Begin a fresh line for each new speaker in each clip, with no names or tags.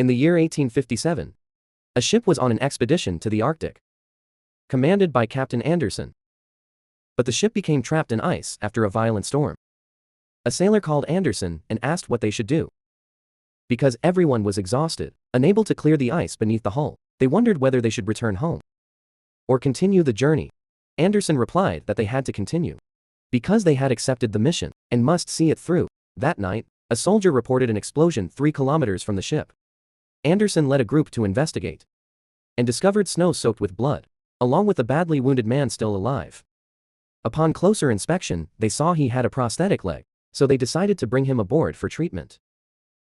In the year 1857, a ship was on an expedition to the Arctic, commanded by Captain Anderson. But the ship became trapped in ice after a violent storm. A sailor called Anderson and asked what they should do. Because everyone was exhausted, unable to clear the ice beneath the hull, they wondered whether they should return home or continue the journey. Anderson replied that they had to continue, because they had accepted the mission and must see it through. That night, a soldier reported an explosion 3 kilometers from the ship. Anderson led a group to investigate and discovered snow soaked with blood, along with a badly wounded man still alive. Upon closer inspection, they saw he had a prosthetic leg, so they decided to bring him aboard for treatment.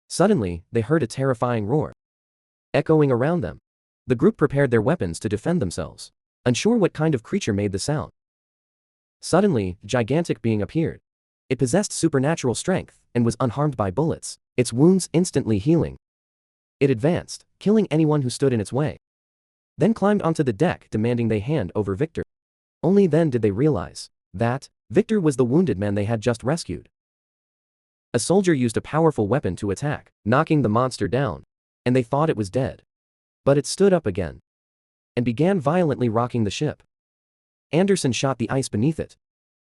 Suddenly, they heard a terrifying roar echoing around them. The group prepared their weapons to defend themselves, unsure what kind of creature made the sound. Suddenly, a gigantic being appeared. It possessed supernatural strength and was unharmed by bullets, its wounds instantly healing. It advanced, killing anyone who stood in its way. Then climbed onto the deck, demanding they hand over Victor. Only then did they realize that Victor was the wounded man they had just rescued. A soldier used a powerful weapon to attack, knocking the monster down, and they thought it was dead. But it stood up again and began violently rocking the ship. Anderson shot the ice beneath it,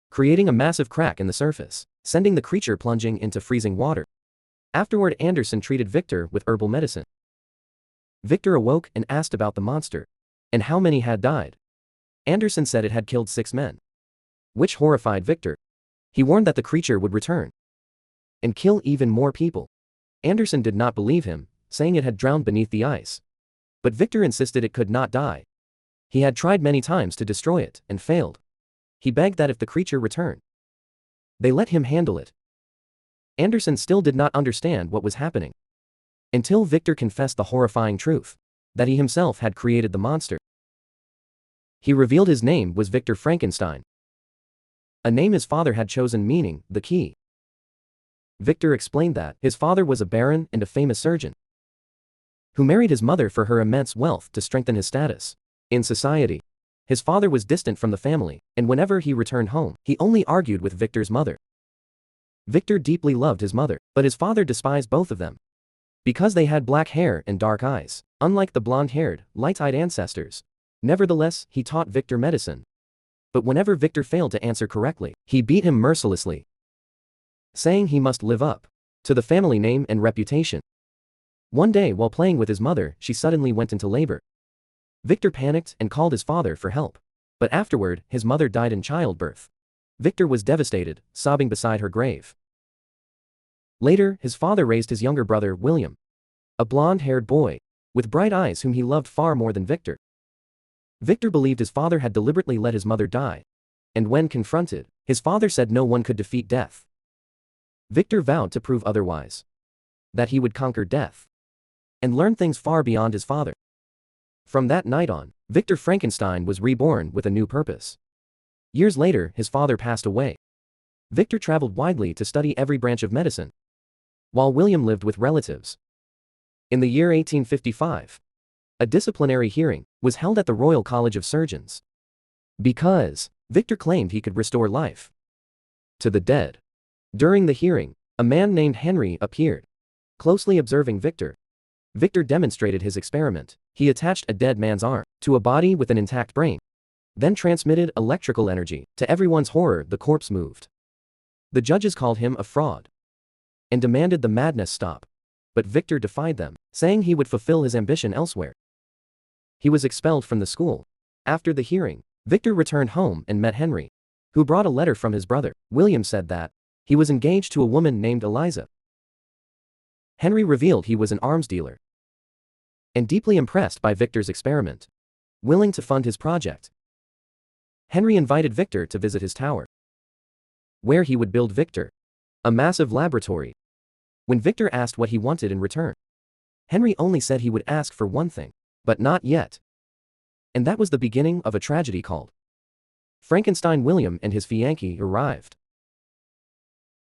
creating a massive crack in the surface, sending the creature plunging into freezing water. Afterward, Anderson treated Victor with herbal medicine. Victor awoke and asked about the monster and how many had died. Anderson said it had killed 6 men, which horrified Victor. He warned that the creature would return and kill even more people. Anderson did not believe him, saying it had drowned beneath the ice. But Victor insisted it could not die. He had tried many times to destroy it and failed. He begged that if the creature returned, they let him handle it. Anderson still did not understand what was happening, until Victor confessed the horrifying truth, that he himself had created the monster. He revealed his name was Victor Frankenstein, a name his father had chosen meaning the key. Victor explained that his father was a baron and a famous surgeon, who married his mother for her immense wealth to strengthen his status in society. His father was distant from the family, and whenever he returned home, he only argued with Victor's mother. Victor deeply loved his mother, but his father despised both of them, because they had black hair and dark eyes, unlike the blonde-haired, light-eyed ancestors. Nevertheless, he taught Victor medicine. But whenever Victor failed to answer correctly, he beat him mercilessly, saying he must live up to the family name and reputation. One day, while playing with his mother, she suddenly went into labor. Victor panicked and called his father for help. But afterward, his mother died in childbirth. Victor was devastated, sobbing beside her grave. Later, his father raised his younger brother, William, a blonde-haired boy with bright eyes whom he loved far more than Victor. Victor believed his father had deliberately let his mother die, and when confronted, his father said no one could defeat death. Victor vowed to prove otherwise, that he would conquer death and learn things far beyond his father. From that night on, Victor Frankenstein was reborn with a new purpose. Years later, his father passed away. Victor traveled widely to study every branch of medicine, while William lived with relatives. In the year 1855, a disciplinary hearing was held at the Royal College of Surgeons, because Victor claimed he could restore life to the dead. During the hearing, a man named Henry appeared, closely observing Victor. Victor demonstrated his experiment. He attached a dead man's arm to a body with an intact brain, then transmitted electrical energy. To everyone's horror, the corpse moved. The judges called him a fraud and demanded the madness stop. But Victor defied them, saying he would fulfill his ambition elsewhere. He was expelled from the school. After the hearing, Victor returned home and met Henry, who brought a letter from his brother. William said that he was engaged to a woman named Eliza. Henry revealed he was an arms dealer, and deeply impressed by Victor's experiment, willing to fund his project. Henry invited Victor to visit his tower, where he would build Victor a massive laboratory. When Victor asked what he wanted in return, Henry only said he would ask for one thing, but not yet. And that was the beginning of a tragedy called Frankenstein. William and his fiancée arrived.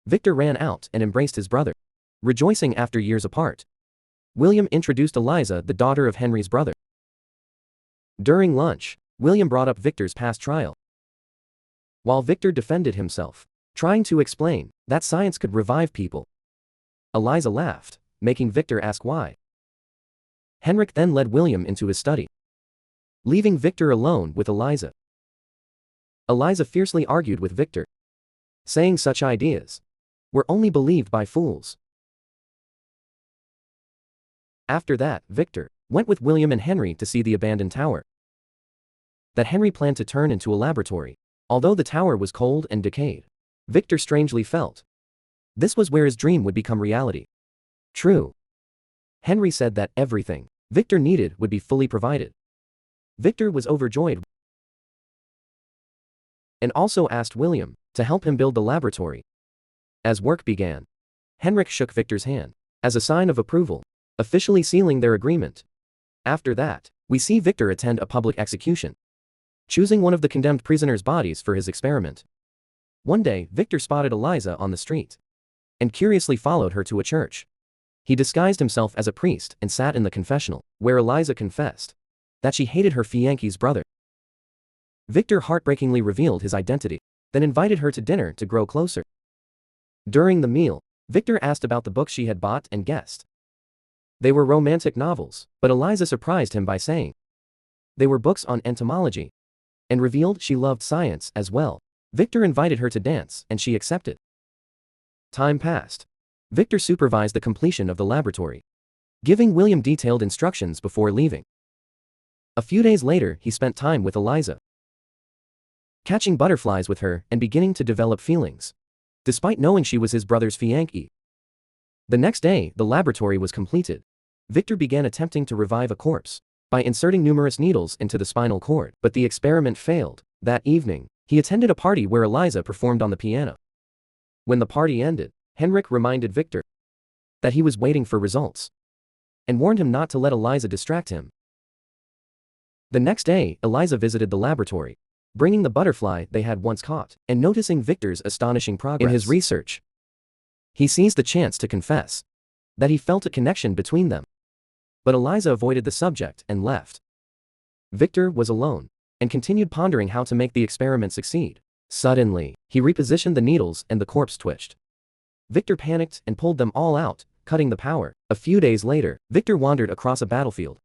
Victor ran out and embraced his brother, rejoicing after years apart. William introduced Eliza, the daughter of Henry's brother. During lunch, William brought up Victor's past trial, while Victor defended himself, trying to explain that science could revive people. Eliza laughed, making Victor ask why. Henrik then led William into his study, leaving Victor alone with Eliza. Eliza fiercely argued with Victor, saying such ideas were only believed by fools. After that, Victor went with William and Henry to see the abandoned tower that Henry planned to turn into a laboratory. Although the tower was cold and decayed, Victor strangely felt this was where his dream would become reality. True. Henry said that everything Victor needed would be fully provided. Victor was overjoyed and also asked William to help him build the laboratory. As work began, Henrik shook Victor's hand as a sign of approval, officially sealing their agreement. After that, we see Victor attend a public execution, choosing one of the condemned prisoners' bodies for his experiment. One day, Victor spotted Eliza on the street and curiously followed her to a church. He disguised himself as a priest and sat in the confessional, where Eliza confessed that she hated her fianki's brother. Victor heartbreakingly revealed his identity, then invited her to dinner to grow closer. During the meal, Victor asked about the books she had bought and guessed they were romantic novels, but Eliza surprised him by saying they were books on entomology, and revealed she loved science as well. Victor invited her to dance, and she accepted. Time passed. Victor supervised the completion of the laboratory, giving William detailed instructions before leaving. A few days later, he spent time with Eliza, catching butterflies with her and beginning to develop feelings, despite knowing she was his brother's fiancée. The next day, the laboratory was completed. Victor began attempting to revive a corpse by inserting numerous needles into the spinal cord, but the experiment failed. That evening, he attended a party where Eliza performed on the piano. When the party ended, Henrik reminded Victor that he was waiting for results and warned him not to let Eliza distract him. The next day, Eliza visited the laboratory, bringing the butterfly they had once caught, and noticing Victor's astonishing progress in his research. He seized the chance to confess that he felt a connection between them. But Eliza avoided the subject and left. Victor was alone and continued pondering how to make the experiment succeed. Suddenly, he repositioned the needles and the corpse twitched. Victor panicked and pulled them all out, cutting the power. A few days later, Victor wandered across a battlefield,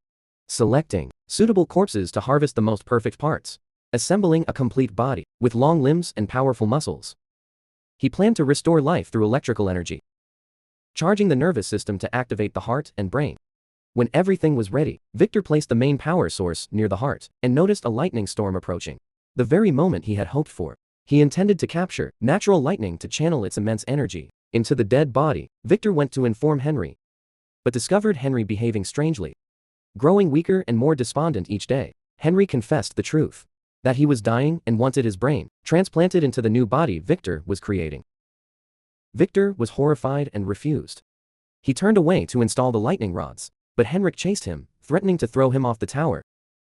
selecting suitable corpses to harvest the most perfect parts, assembling a complete body with long limbs and powerful muscles. He planned to restore life through electrical energy, charging the nervous system to activate the heart and brain. When everything was ready, Victor placed the main power source near the heart and noticed a lightning storm approaching. The very moment he had hoped for. He intended to capture natural lightning to channel its immense energy into the dead body. Victor went to inform Henry, but discovered Henry behaving strangely, growing weaker and more despondent each day. Henry confessed the truth, that he was dying and wanted his brain transplanted into the new body Victor was creating. Victor was horrified and refused. He turned away to install the lightning rods, but Henrik chased him, threatening to throw him off the tower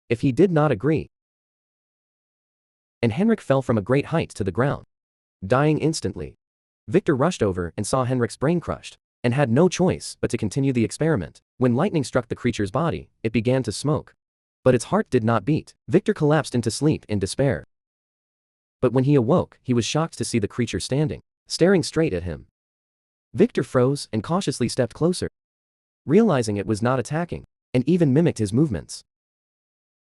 if he did not agree. And Henrik fell from a great height to the ground, dying instantly. Victor rushed over and saw Henrik's brain crushed, and had no choice but to continue the experiment. When lightning struck the creature's body, it began to smoke, but its heart did not beat. Victor collapsed into sleep in despair. But when he awoke, he was shocked to see the creature standing, staring straight at him. Victor froze and cautiously stepped closer, realizing it was not attacking, and even mimicked his movements.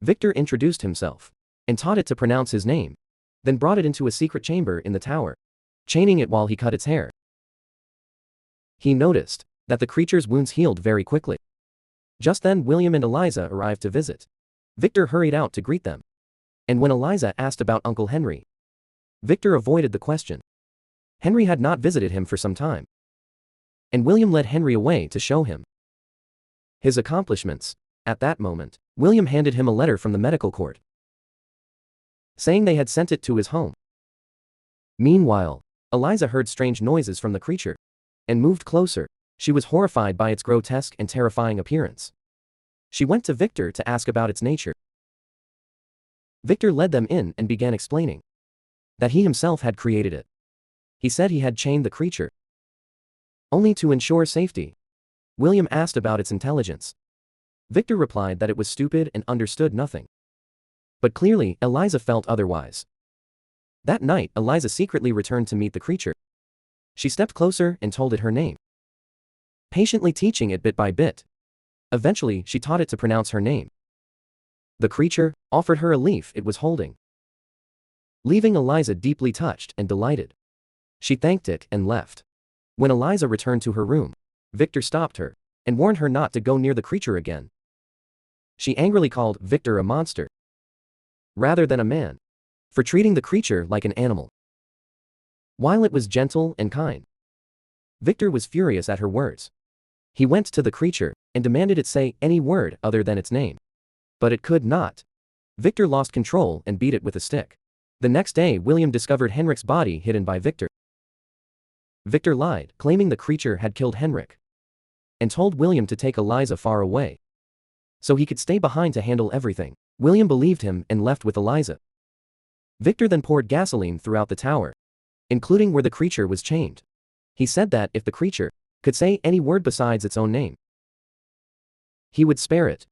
Victor introduced himself and taught it to pronounce his name, then brought it into a secret chamber in the tower, chaining it while he cut its hair. He noticed that the creature's wounds healed very quickly. Just then, William and Eliza arrived to visit. Victor hurried out to greet them, and when Eliza asked about Uncle Henry, Victor avoided the question. Henry had not visited him for some time, and William led Henry away to show him his accomplishments. At that moment, William handed him a letter from the medical court, saying they had sent it to his home. Meanwhile, Eliza heard strange noises from the creature and moved closer. She was horrified by its grotesque and terrifying appearance. She went to Victor to ask about its nature. Victor led them in and began explaining that he himself had created it. He said he had chained the creature only to ensure safety. William asked about its intelligence. Victor replied that it was stupid and understood nothing. But clearly, Eliza felt otherwise. That night, Eliza secretly returned to meet the creature. She stepped closer and told it her name, patiently teaching it bit by bit. Eventually, she taught it to pronounce her name. The creature offered her a leaf it was holding, leaving Eliza deeply touched and delighted. She thanked it and left. When Eliza returned to her room, Victor stopped her and warned her not to go near the creature again. She angrily called Victor a monster, rather than a man, for treating the creature like an animal. While it was gentle and kind, Victor was furious at her words. He went to the creature and demanded it say any word other than its name. But it could not. Victor lost control and beat it with a stick. The next day, William discovered Henrik's body hidden by Victor. Victor lied, claiming the creature had killed Henrik, and told William to take Eliza far away, so he could stay behind to handle everything. William believed him and left with Eliza. Victor then poured gasoline throughout the tower, including where the creature was chained. He said that if the creature could say any word besides its own name, he would spare it.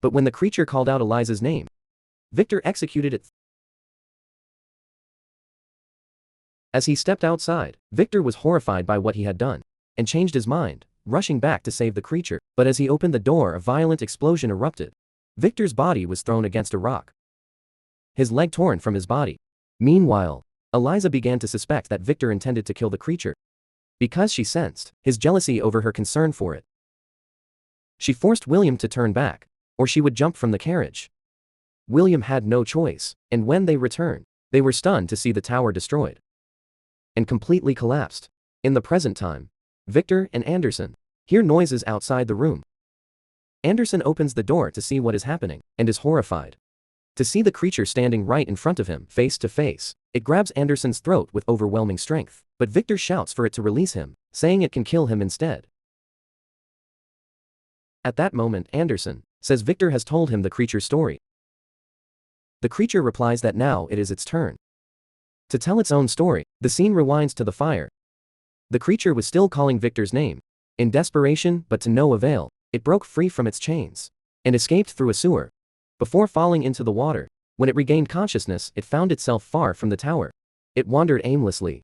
But when the creature called out Eliza's name, Victor executed it. As he stepped outside, Victor was horrified by what he had done, and changed his mind, rushing back to save the creature. But as he opened the door, a violent explosion erupted. Victor's body was thrown against a rock, his leg torn from his body. Meanwhile, Eliza began to suspect that Victor intended to kill the creature, because she sensed his jealousy over her concern for it. She forced William to turn back, or she would jump from the carriage. William had no choice, and when they returned, they were stunned to see the tower destroyed and completely collapsed. In the present time, Victor and Anderson hear noises outside the room. Anderson opens the door to see what is happening, and is horrified to see the creature standing right in front of him, face to face. It grabs Anderson's throat with overwhelming strength, but Victor shouts for it to release him, saying it can kill him instead. At that moment, Anderson says Victor has told him the creature's story. The creature replies that now it is its turn to tell its own story. The scene rewinds to the fire. The creature was still calling Victor's name. In desperation, but to no avail, it broke free from its chains and escaped through a sewer, before falling into the water. When it regained consciousness, it found itself far from the tower. It wandered aimlessly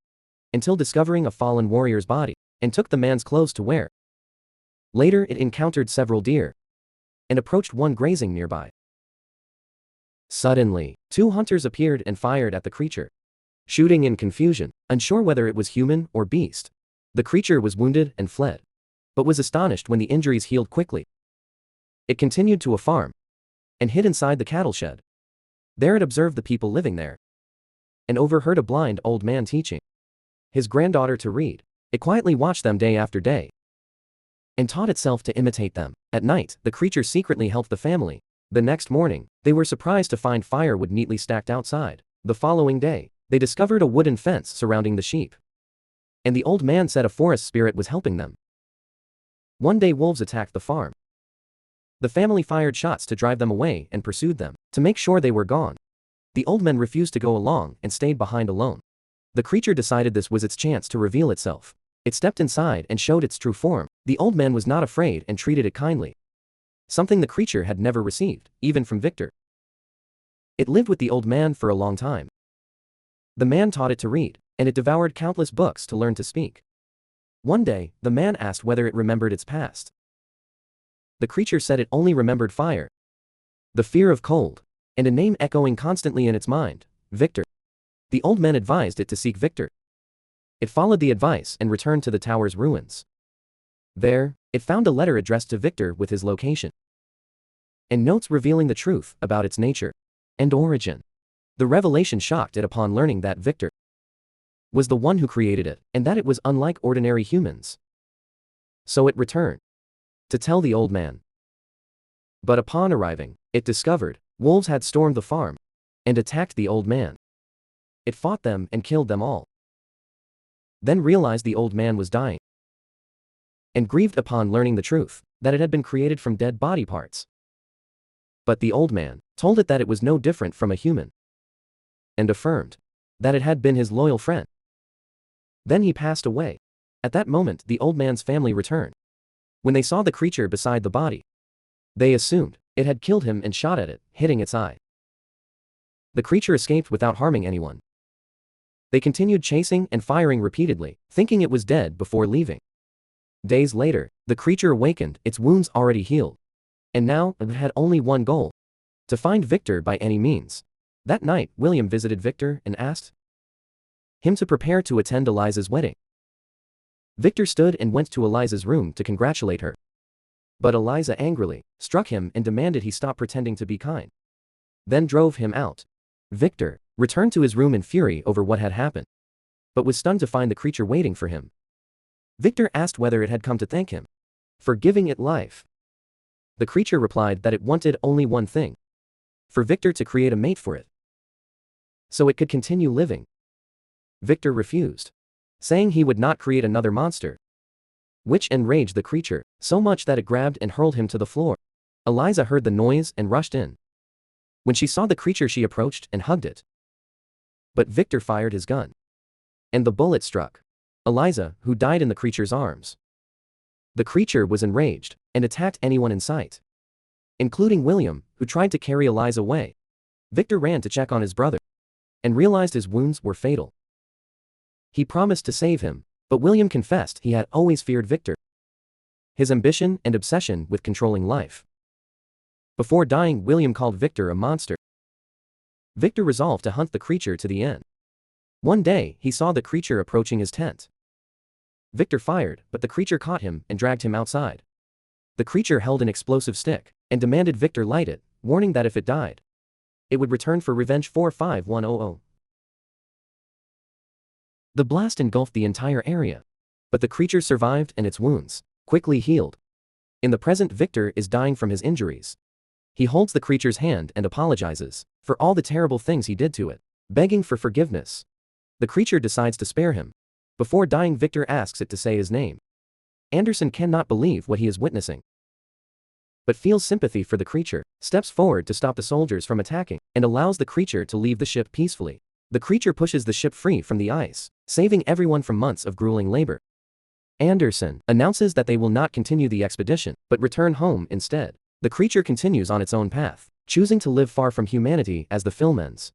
until discovering a fallen warrior's body, and took the man's clothes to wear. Later, it encountered several deer and approached one grazing nearby. Suddenly, 2 hunters appeared and fired at the creature, shooting in confusion, unsure whether it was human or beast. The creature was wounded and fled, but was astonished when the injuries healed quickly. It continued to a farm and hid inside the cattle shed. There it observed the people living there and overheard a blind old man teaching his granddaughter to read. It quietly watched them day after day and taught itself to imitate them. At night, the creature secretly helped the family. The next morning, they were surprised to find firewood neatly stacked outside. The following day, they discovered a wooden fence surrounding the sheep, and the old man said a forest spirit was helping them. One day, wolves attacked the farm. The family fired shots to drive them away and pursued them to make sure they were gone. The old man refused to go along and stayed behind alone. The creature decided this was its chance to reveal itself. It stepped inside and showed its true form. The old man was not afraid and treated it kindly, something the creature had never received, even from Victor. It lived with the old man for a long time. The man taught it to read, and it devoured countless books to learn to speak. One day, the man asked whether it remembered its past. The creature said it only remembered fire, the fear of cold, and a name echoing constantly in its mind, Victor. The old man advised it to seek Victor. It followed the advice and returned to the tower's ruins. There, it found a letter addressed to Victor with his location and notes revealing the truth about its nature and origin. The revelation shocked it upon learning that Victor was the one who created it, and that it was unlike ordinary humans. So it returned to tell the old man. But upon arriving, it discovered wolves had stormed the farm and attacked the old man. It fought them and killed them all. Then realized the old man was dying, and grieved upon learning the truth, that it had been created from dead body parts. But the old man told it that it was no different from a human, and affirmed that it had been his loyal friend. Then he passed away. At that moment, the old man's family returned. When they saw the creature beside the body, they assumed it had killed him and shot at it, hitting its eye. The creature escaped without harming anyone. They continued chasing and firing repeatedly, thinking it was dead before leaving. Days later, the creature awakened, its wounds already healed. And now, it had only one goal: to find Victor by any means. That night, William visited Victor and asked him to prepare to attend Eliza's wedding. Victor stood and went to Eliza's room to congratulate her. But Eliza angrily struck him and demanded he stop pretending to be kind. Then drove him out. Victor returned to his room in fury over what had happened, but was stunned to find the creature waiting for him. Victor asked whether it had come to thank him for giving it life. The creature replied that it wanted only one thing: for Victor to create a mate for it, so it could continue living. Victor refused, saying he would not create another monster, which enraged the creature so much that it grabbed and hurled him to the floor. Eliza heard the noise and rushed in. When she saw the creature, she approached and hugged it. But Victor fired his gun, and the bullet struck Eliza, who died in the creature's arms. The creature was enraged and attacked anyone in sight, including William, who tried to carry Eliza away. Victor ran to check on his brother and realized his wounds were fatal. He promised to save him, but William confessed he had always feared Victor, his ambition and obsession with controlling life. Before dying, William called Victor a monster. Victor resolved to hunt the creature to the end. One day, he saw the creature approaching his tent. Victor fired, but the creature caught him and dragged him outside. The creature held an explosive stick and demanded Victor light it, warning that if it died, it would return for revenge. 45100. The blast engulfed the entire area, but the creature survived and its wounds quickly healed. In the present, Victor is dying from his injuries. He holds the creature's hand and apologizes for all the terrible things he did to it, begging for forgiveness. The creature decides to spare him. Before dying, Victor asks it to say his name. Anderson cannot believe what he is witnessing, but feels sympathy for the creature, steps forward to stop the soldiers from attacking, and allows the creature to leave the ship peacefully. The creature pushes the ship free from the ice, saving everyone from months of grueling labor. Anderson announces that they will not continue the expedition, but return home instead. The creature continues on its own path, choosing to live far from humanity as the film ends.